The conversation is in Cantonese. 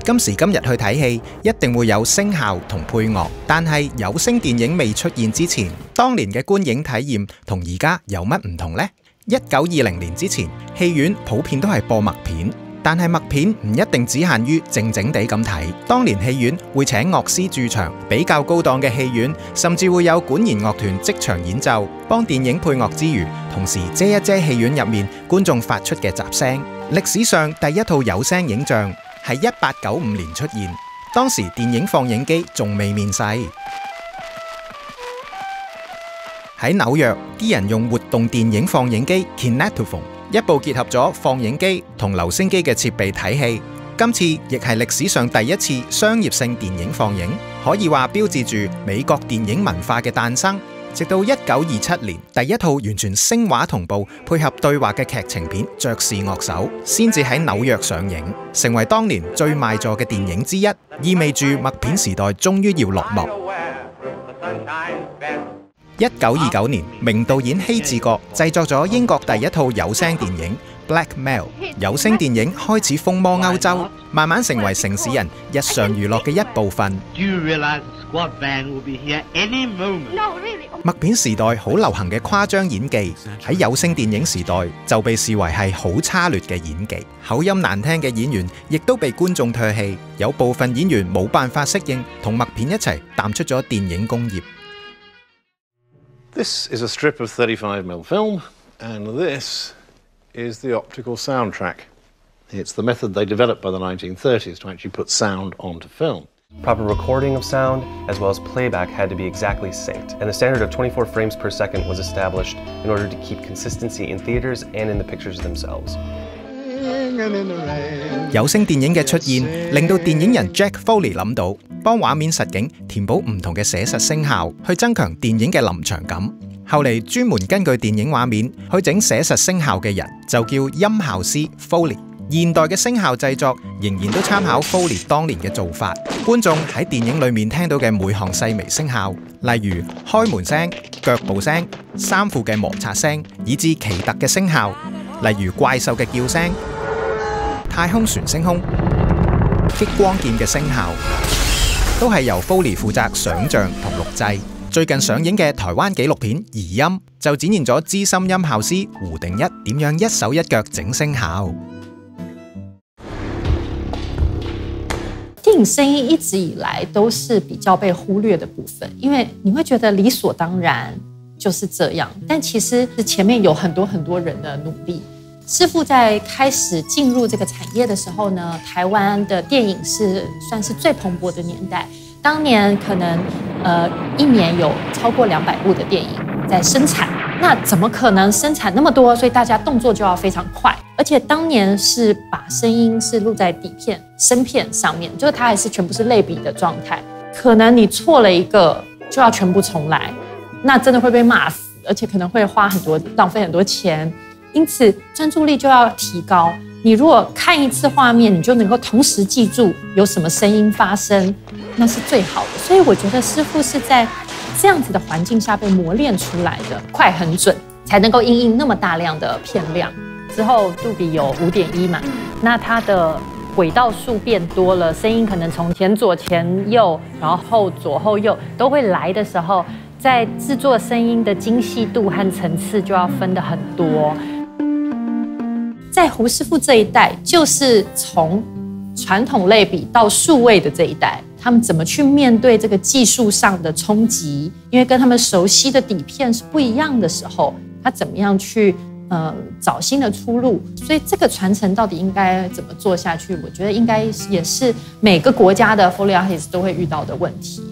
今時今日去睇戲，一定會有聲效同配樂，但係有聲電影未出現之前，當年嘅觀影體驗同而家有乜唔同呢？1920年之前，戲院普遍都係播默片，但係默片唔一定只限於靜靜地咁睇。當年戲院會請樂師駐場，比較高檔嘅戲院甚至會有管弦樂團即場演奏，幫電影配樂之餘，同時遮一遮戲院入面觀眾發出嘅雜聲。歷史上第一套有聲影像係1895年出現，當時電影放映機仲未面世。喺紐約，啲人用活動電影放映機 Kinetophone， 一部結合咗放映機同留聲機嘅設備睇戲。今次亦係歷史上第一次商業性電影放映，可以話標誌住美國電影文化嘅誕生。直到1927年，第一套完全聲畫同步配合對話嘅劇情片《爵士樂手》先至喺紐約上映，成為當年最賣座嘅電影之一，意味住默片時代終於要落幕。1929年，名導演希治閣製作咗英國第一套有聲電影《Blackmail》，有聲電影開始風靡歐洲，慢慢成為城市人日常娛樂嘅一部分。默片時代好流行嘅誇張演技，喺有聲電影時代就被視為係好差劣嘅演技，口音難聽嘅演員亦都被觀眾唾棄，有部分演員冇辦法適應，同默片一齊淡出咗電影工業。This is a strip of 35mm film, and this is the optical soundtrack. It's the method they developed by the 1930s to actually put sound onto film. Proper recording of sound as well as playback had to be exactly synced, and the standard of 24 frames per second was established in order to keep consistency in theaters and in the pictures themselves. 有聲電影嘅出現，令到電影人 Jack Foley 諗到，幫畫面實景填補唔同嘅寫實聲效，去增強電影嘅臨場感。後嚟專門根據電影畫面去整寫實聲效嘅人，就叫音效師 Foley。現代嘅聲效製作仍然都參考 Foley 當年嘅做法。觀眾喺電影裏面聽到嘅每項細微聲效，例如開門聲、腳步聲、衫褲嘅摩擦聲，以至奇特嘅聲效，例如怪獸嘅叫聲、太空船升空、激光劍嘅聲效，都係由 Foley 負責想像同錄製。最近上映嘅台灣紀錄片《疑音》就展現咗資深音效師胡定一點樣一手一腳整聲效。電影聲音一直以來都是比較被忽略的部分，因為你會覺得理所當然就是這樣，但其實前面有很多很多人的努力。師傅在開始進入這個產業的時候呢，台灣的電影是算是最蓬勃的年代。當年可能一年有超過200部的電影在生產，那怎麼可能生產那麼多？所以大家動作就要非常快，而且當年是把聲音是錄在底片、聲片上面，就是它還是全部是類比的狀態。可能你錯了一個就要全部重來，那真的會被罵死，而且可能會浪費很多錢。因此專注力就要提高。你如果看一次畫面，你就能夠同時記住有什麼聲音發生，那是最好的。所以我覺得師傅是在這樣子的環境下被磨練出來的，快很準，才能夠因應那麼大量的片量。之後杜比有5.1嘛，那它的軌道數變多了，聲音可能從前左前右，然後後左後右都會來的時候，在製作聲音的精細度和層次就要分得很多。在胡師傅這一代，就是從傳統類比到數位的這一代，他們怎麼去面對這個技術上的衝擊？因為跟他們熟悉的底片是不一樣的時候，他怎麼樣去找新的出路？所以這個傳承到底應該怎麼做下去？我覺得應該也是每個國家的 Foley artist 都會遇到的問題。